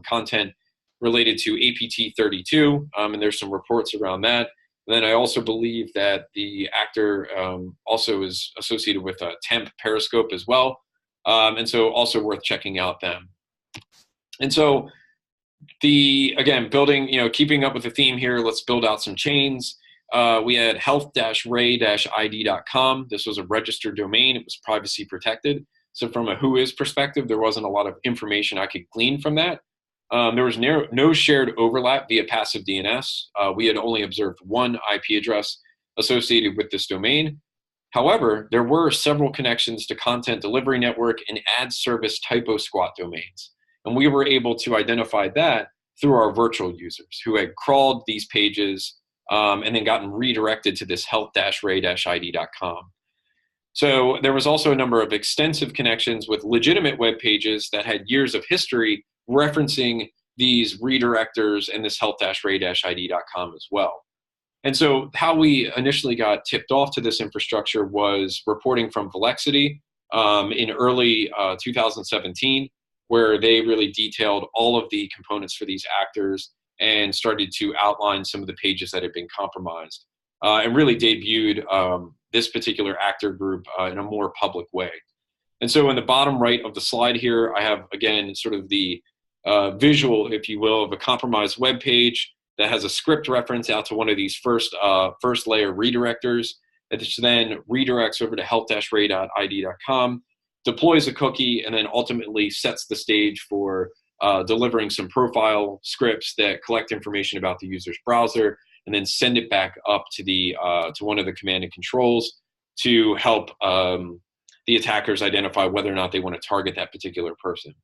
content related to APT32, and there's some reports around that. And then I also believe that the actor also is associated with Temp Periscope as well. And so also worth checking out them. And so again, building, keeping up with the theme here, let's build out some chains. We had health-ray-id.com. This was a registered domain. It was privacy protected. So from a whois perspective, there wasn't a lot of information I could glean from that. There was no shared overlap via passive DNS. We had only observed one IP address associated with this domain. However, there were several connections to content delivery network and ad service typo squat domains. And we were able to identify that through our virtual users who had crawled these pages and then gotten redirected to this health-ray-id.com. So there was also a number of extensive connections with legitimate web pages that had years of history referencing these redirectors and this health-ray-id.com as well. And so how we initially got tipped off to this infrastructure was reporting from Velexity in early 2017, where they really detailed all of the components for these actors and started to outline some of the pages that had been compromised and really debuted this particular actor group in a more public way. And so in the bottom right of the slide here, I have, again, sort of the visual, if you will, of a compromised web page that has a script reference out to one of these first layer redirectors, which then redirects over to health-ray.id.com, deploys a cookie, and then ultimately sets the stage for delivering some profile scripts that collect information about the user's browser and then send it back up to to one of the command and controls to help the attackers identify whether or not they want to target that particular person.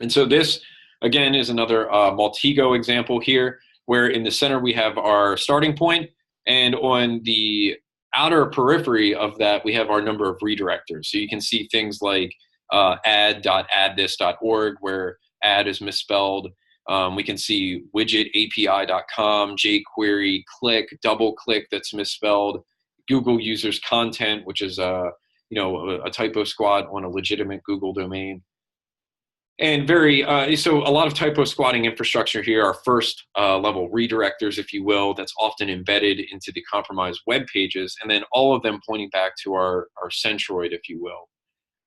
And so this, again, is another Maltego example here, where in the center we have our starting point, and on the outer periphery of that, we have our number of redirectors. So you can see things like ad.addthis.org, where ad is misspelled. We can see widgetapi.com, jQuery, click, double click that's misspelled, Google users content, which is a typo squat on a legitimate Google domain. And so a lot of typo squatting infrastructure here are first level redirectors, if you will, that's often embedded into the compromised web pages, and then all of them pointing back to our centroid, if you will.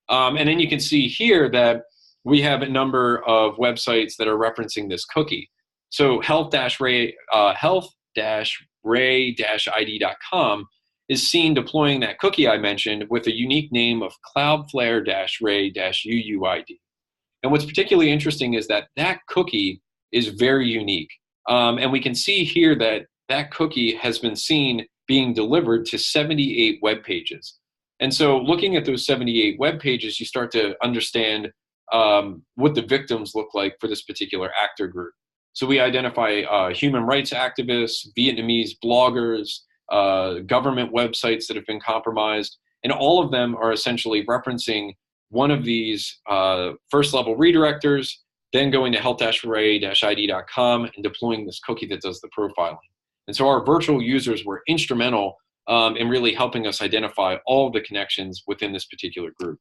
And then you can see here that we have a number of websites that are referencing this cookie. So health-ray-id.com is seen deploying that cookie I mentioned with a unique name of Cloudflare-ray-UUID. And what's particularly interesting is that that cookie is very unique. And we can see here that that cookie has been seen being delivered to 78 web pages. And so looking at those 78 web pages, you start to understand what the victims look like for this particular actor group. So we identify human rights activists, Vietnamese bloggers, government websites that have been compromised, and all of them are essentially referencing one of these first level redirectors, then going to health-ray-id.com and deploying this cookie that does the profiling. And so our virtual users were instrumental and really helping us identify all of the connections within this particular group.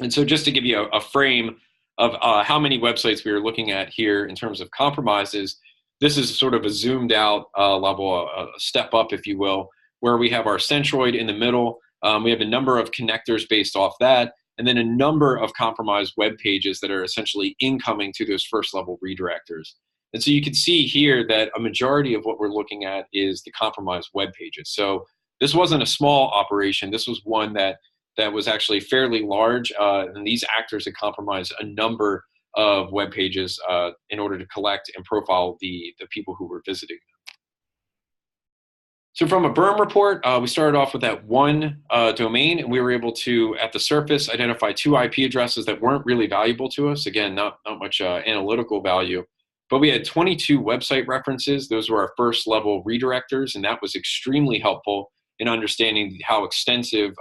And so just to give you a frame of how many websites we are looking at here in terms of compromises, this is sort of a zoomed out level, a step up, if you will, where we have our centroid in the middle. We have a number of connectors based off that, and then a number of compromised web pages that are essentially incoming to those first level redirectors. And so you can see here that a majority of what we're looking at is the compromised web pages. So this wasn't a small operation. This was one that was actually fairly large, and these actors had compromised a number of web pages in order to collect and profile the people who were visiting them. So from a burn report, we started off with that one domain, and we were able to, at the surface, identify 2 IP addresses that weren't really valuable to us. Again, not much analytical value, but we had 22 website references. Those were our first level redirectors, and that was extremely helpful in understanding how extensive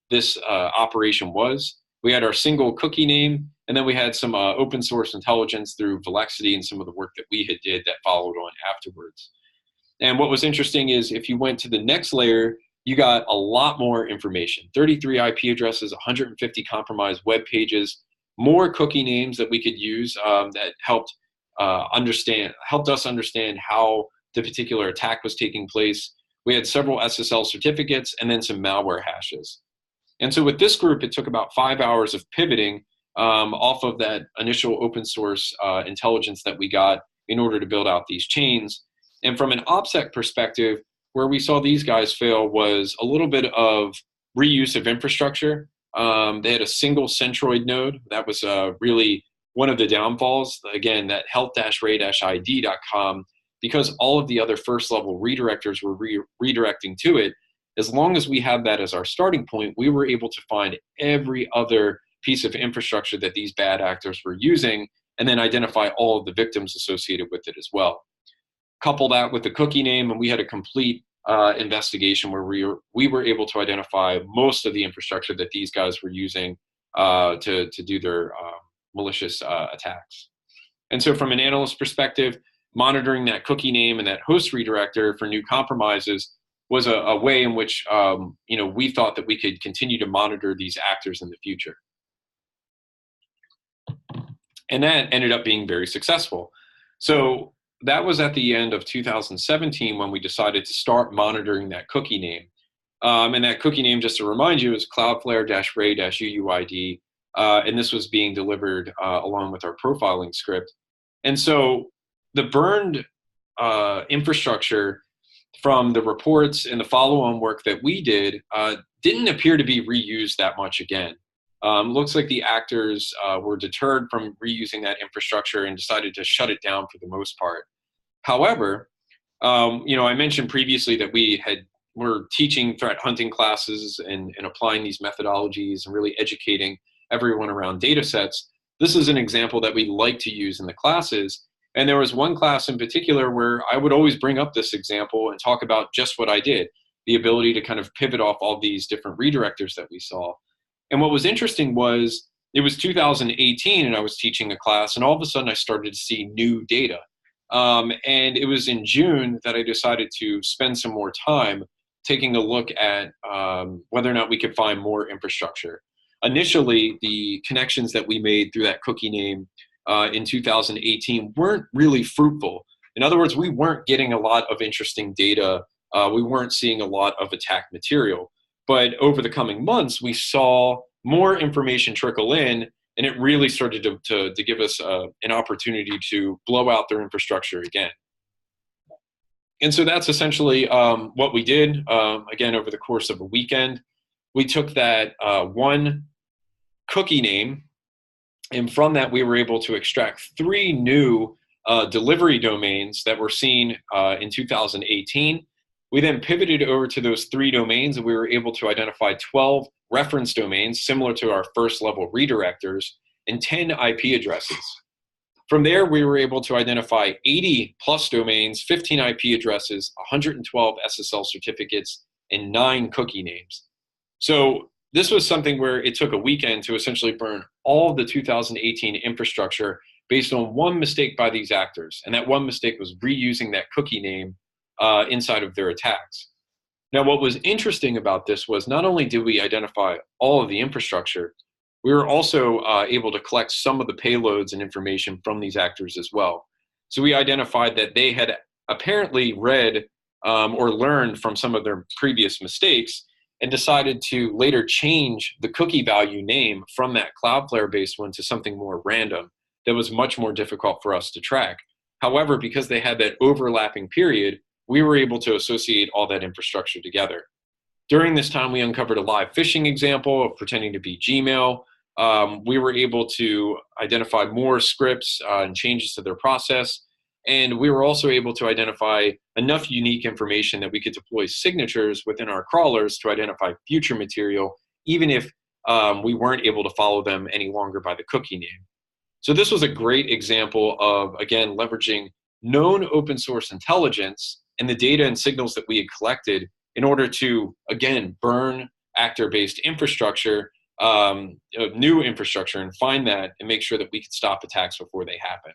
this operation was. We had our single cookie name, and then we had some open source intelligence through Velexity and some of the work that we had did that followed on afterwards. And what was interesting is if you went to the next layer, you got a lot more information. 33 IP addresses, 150 compromised web pages, more cookie names that we could use that helped us understand how the particular attack was taking place. We had several SSL certificates and then some malware hashes. And so with this group, it took about 5 hours of pivoting off of that initial open source intelligence that we got in order to build out these chains. And from an OPSEC perspective, where we saw these guys fail was a little bit of reuse of infrastructure. They had a single centroid node. That was really one of the downfalls. Again, that health-ray-id.com, because all of the other first level redirectors were redirecting to it, as long as we had that as our starting point, we were able to find every other piece of infrastructure that these bad actors were using and then identify all of the victims associated with it as well. Couple that with the cookie name, and we had a complete investigation where we were able to identify most of the infrastructure that these guys were using to do their malicious attacks. And so from an analyst perspective, monitoring that cookie name and that host redirector for new compromises was a way in which we thought that we could continue to monitor these actors in the future. And that ended up being very successful. So that was at the end of 2017 when we decided to start monitoring that cookie name. And that cookie name, just to remind you, is Cloudflare-Ray-UUID. And this was being delivered along with our profiling script. And so the burned infrastructure from the reports and the follow-on work that we did didn't appear to be reused that much again. Looks like the actors were deterred from reusing that infrastructure and decided to shut it down for the most part. However, I mentioned previously that we're teaching threat hunting classes and applying these methodologies and really educating everyone around data sets. This is an example that we like to use in the classes. And there was one class in particular where I would always bring up this example and talk about just what I did, the ability to kind of pivot off all these different redirectors that we saw. And what was interesting was it was 2018 and I was teaching a class, and all of a sudden I started to see new data. And it was in June that I decided to spend some more time taking a look at whether or not we could find more infrastructure. Initially, the connections that we made through that cookie name in 2018 weren't really fruitful. In other words, we weren't getting a lot of interesting data. We weren't seeing a lot of attack material. But over the coming months, we saw more information trickle in, and it really started to give us an opportunity to blow out their infrastructure again. And so that's essentially what we did, again, over the course of a weekend. We took that one cookie name, and from that, we were able to extract 3 new delivery domains that were seen in 2018. We then pivoted over to those 3 domains, and we were able to identify 12 reference domains, similar to our first level redirectors, and 10 IP addresses. From there, we were able to identify 80 plus domains, 15 IP addresses, 112 SSL certificates, and 9 cookie names. So this was something where it took a weekend to essentially burn all of the 2018 infrastructure based on one mistake by these actors. And that one mistake was reusing that cookie name inside of their attacks. Now, what was interesting about this was not only did we identify all of the infrastructure, we were also able to collect some of the payloads and information from these actors as well. So we identified that they had apparently read or learned from some of their previous mistakes and decided to later change the cookie value name from that Cloudflare-based one to something more random that was much more difficult for us to track. However, because they had that overlapping period, we were able to associate all that infrastructure together. During this time, we uncovered a live phishing example of pretending to be Gmail. We were able to identify more scripts and changes to their process. And we were also able to identify enough unique information that we could deploy signatures within our crawlers to identify future material, even if we weren't able to follow them any longer by the cookie name. So this was a great example of, again, leveraging known open source intelligence and the data and signals that we had collected in order to, again, burn actor-based infrastructure, new infrastructure, and find that and make sure that we could stop attacks before they happen.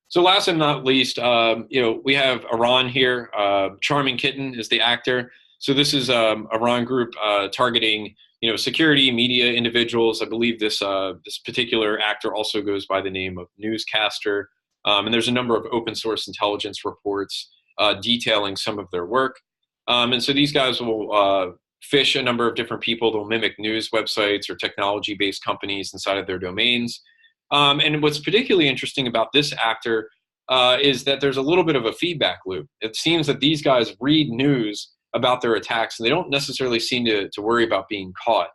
So last and not least, we have Iran here. Charming Kitten is the actor. So this is Iran group targeting security, media individuals. I believe this particular actor also goes by the name of Newscaster. And there's a number of open source intelligence reports detailing some of their work. And so these guys will phish a number of different people. They'll mimic news websites or technology-based companies inside of their domains. And what's particularly interesting about this actor is that there's a little bit of a feedback loop. It seems that these guys read news about their attacks, and they don't necessarily seem to worry about being caught.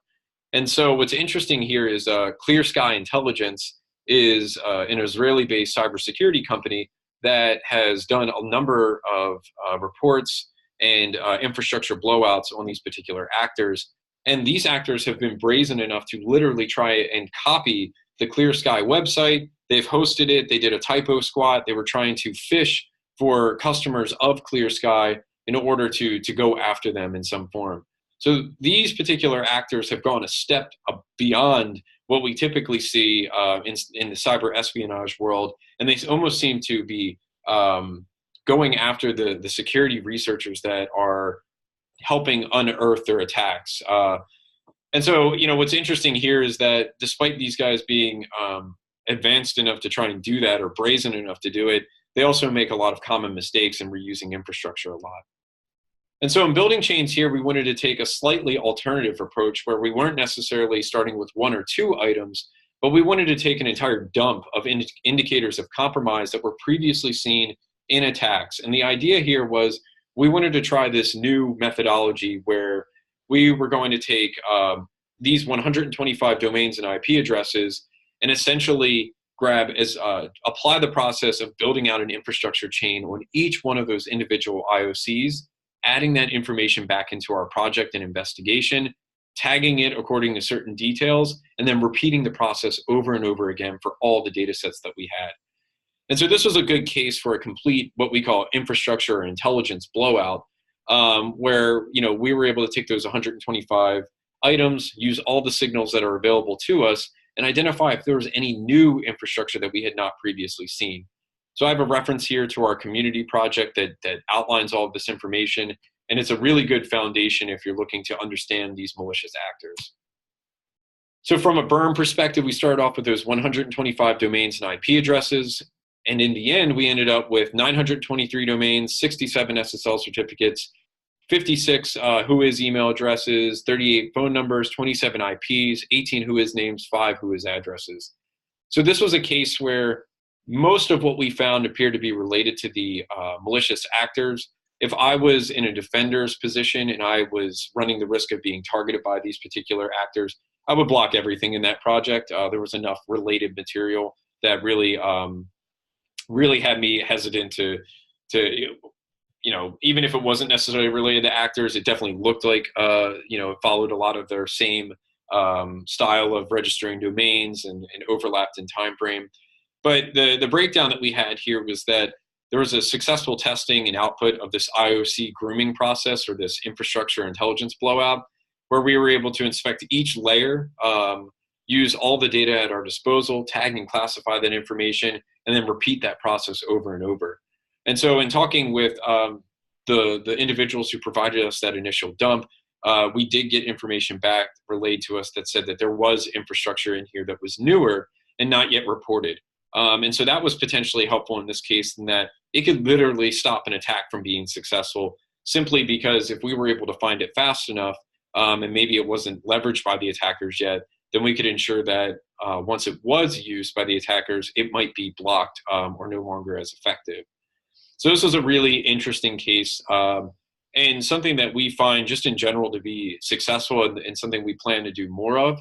And so what's interesting here is Clear Sky Intelligence is an Israeli-based cybersecurity company that has done a number of reports and infrastructure blowouts on these particular actors. And these actors have been brazen enough to literally try and copy the Clear Sky website. They've hosted it. They did a typo squat. They were trying to phish for customers of Clear Sky in order to go after them in some form. So these particular actors have gone a step beyond what we typically see in the cyber espionage world, and they almost seem to be going after the security researchers that are helping unearth their attacks. And so, what's interesting here is that despite these guys being advanced enough to try and do that or brazen enough to do it, they also make a lot of common mistakes and reusing infrastructure a lot. And so in building chains here, we wanted to take a slightly alternative approach where we weren't necessarily starting with one or two items, but we wanted to take an entire dump of indicators of compromise that were previously seen in attacks. And the idea here was we wanted to try this new methodology where we were going to take these 125 domains and IP addresses and essentially apply the process of building out an infrastructure chain on each one of those individual IOCs, adding that information back into our project and investigation, tagging it according to certain details, and then repeating the process over and over again for all the data sets that we had. And so this was a good case for a complete, what we call infrastructure or intelligence blowout, where we were able to take those 125 items, use all the signals that are available to us, and identify if there was any new infrastructure that we had not previously seen. So I have a reference here to our community project that outlines all of this information, and it's a really good foundation if you're looking to understand these malicious actors. So from a burn perspective, we started off with those 125 domains and IP addresses, and in the end, we ended up with 923 domains, 67 SSL certificates, 56 whois email addresses, 38 phone numbers, 27 IPs, 18 whois names, 5 whois addresses. So this was a case where most of what we found appeared to be related to the malicious actors. If I was in a defender's position and I was running the risk of being targeted by these particular actors, I would block everything in that project. There was enough related material that really had me hesitant to even if it wasn't necessarily related to actors, it definitely looked like it followed a lot of their same style of registering domains and overlapped in time frame. But the breakdown that we had here was that there was a successful testing and output of this IOC grooming process, or this infrastructure intelligence blowout, where we were able to inspect each layer, use all the data at our disposal, tag and classify that information, and then repeat that process over and over. And so in talking with the individuals who provided us that initial dump, we did get information back relayed to us that said that there was infrastructure in here that was newer and not yet reported. And so that was potentially helpful in this case, in that it could literally stop an attack from being successful, simply because if we were able to find it fast enough, and maybe it wasn't leveraged by the attackers yet, then we could ensure that once it was used by the attackers, it might be blocked or no longer as effective. So this was a really interesting case, and something that we find just in general to be successful, and something we plan to do more of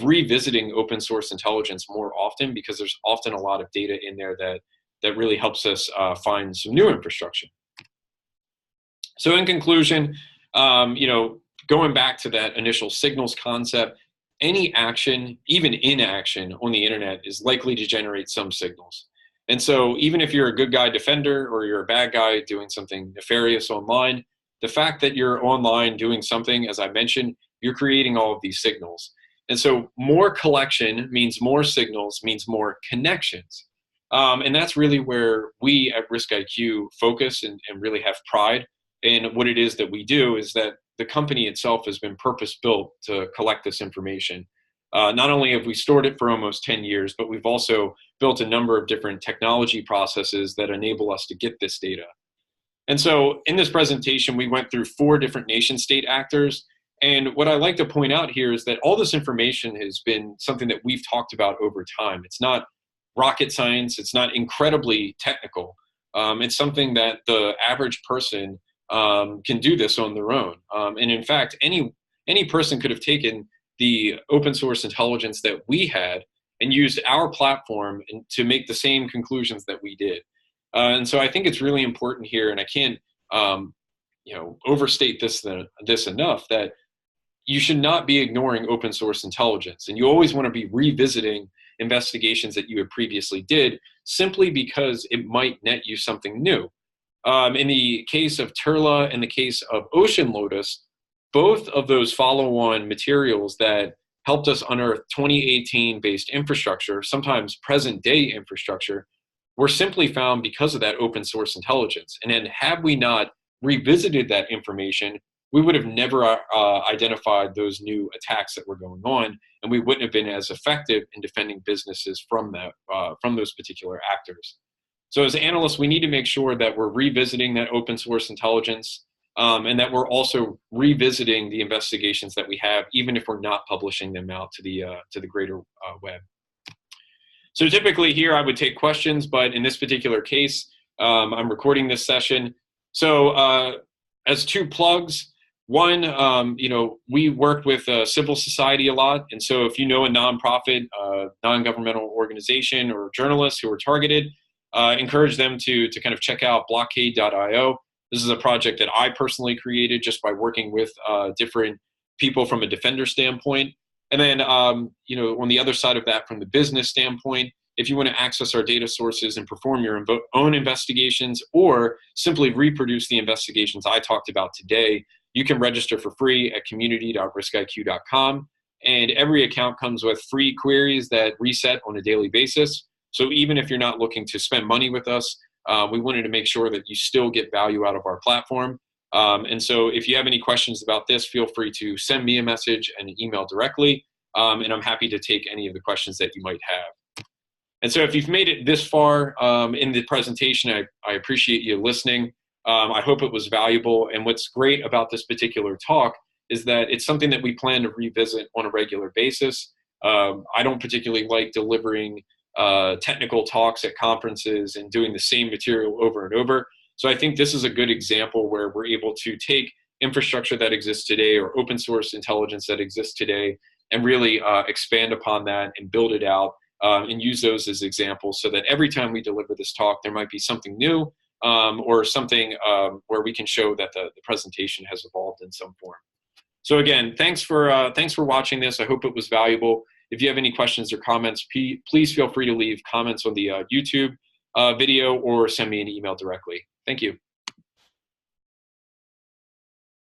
revisiting open source intelligence more often, because there's often a lot of data in there that really helps us find some new infrastructure. So in conclusion, going back to that initial signals concept, any action, even inaction on the internet, is likely to generate some signals. And so even if you're a good guy defender or you're a bad guy doing something nefarious online, the fact that you're online doing something, as I mentioned, you're creating all of these signals. And so more collection means more signals, means more connections. And that's really where we at RiskIQ focus and really have pride in what it is that we do, is that the company itself has been purpose-built to collect this information. Not only have we stored it for almost 10 years, but we've also built a number of different technology processes that enable us to get this data. And so in this presentation, we went through 4 different nation-state actors. And what I like to point out here is that all this information has been something that we've talked about over time. It's not rocket science. It's not incredibly technical. It's something that the average person can do this on their own. And in fact, any person could have taken the open source intelligence that we had and used our platform to make the same conclusions that we did. And so I think it's really important here, and I can't overstate this enough, that you should not be ignoring open source intelligence. And you always want to be revisiting investigations that you had previously did, simply because it might net you something new. In the case of Turla and the case of Ocean Lotus, both of those follow-on materials that helped us unearth 2018-based infrastructure, sometimes present-day infrastructure, were simply found because of that open source intelligence. And then had we not revisited that information, we would have never identified those new attacks that were going on, and we wouldn't have been as effective in defending businesses from those particular actors. So as analysts, we need to make sure that we're revisiting that open source intelligence, and that we're also revisiting the investigations that we have, even if we're not publishing them out to the greater web. So typically here I would take questions, but in this particular case, I'm recording this session. So as 2 plugs, one, we work with civil society a lot. And so if you know a nonprofit, non-governmental organization or journalists who are targeted, encourage them to kind of check out blockade.io. This is a project that I personally created just by working with different people from a defender standpoint. And then, on the other side of that, from the business standpoint, if you want to access our data sources and perform your own investigations, or simply reproduce the investigations I talked about today, you can register for free at community.riskiq.com. And every account comes with free queries that reset on a daily basis. So even if you're not looking to spend money with us, we wanted to make sure that you still get value out of our platform. And so if you have any questions about this, feel free to send me a message and an email directly, and I'm happy to take any of the questions that you might have. And so if you've made it this far in the presentation, I appreciate you listening. I hope it was valuable. And what's great about this particular talk is that it's something that we plan to revisit on a regular basis. I don't particularly like delivering technical talks at conferences and doing the same material over and over. So I think this is a good example where we're able to take infrastructure that exists today, or open source intelligence that exists today, and really expand upon that and build it out, and use those as examples, so that every time we deliver this talk, there might be something new, or something where we can show that the presentation has evolved in some form. So again, thanks for watching this. I hope it was valuable. If you have any questions or comments, please feel free to leave comments on the YouTube video, or send me an email directly. Thank you.